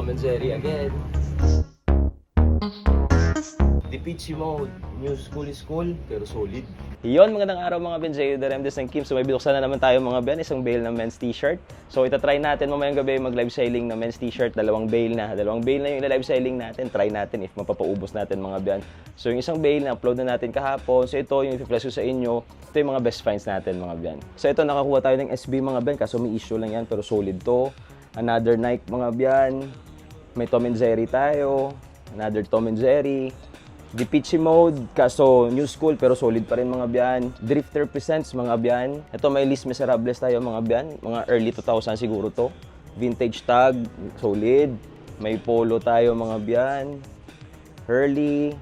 Tom and Jerry again. Dipichi mode, new school is cool, pero solid. Yon, magandang araw mga Ben, J.U. Remdes ng Kim. So may binuksan na naman tayo mga Ben, isang bale ng men's t-shirt. So itatry natin mamayang gabi mag-live selling ng men's t-shirt, dalawang bale na yung live selling natin. Try natin if mapapaubos natin mga Ben. So yung isang bale na upload na natin kahapon. So ito yung i-flash ko sa inyo. Ito yung mga best finds natin mga Ben. So ito nakakuha tayo ng SB mga Ben, kaso may issue lang yan pero solid to. Another Nike mga Ben. May Tom and Jerry tayo. Another Tom and Jerry. Dipichi mode, kaso new school pero solid pa rin mga biyan. Drifter Presents mga biyan. Ito may Les Miserables tayo mga biyan. Mga early 2000 siguro to. Vintage tag, solid. May polo tayo mga biyan. Hurley.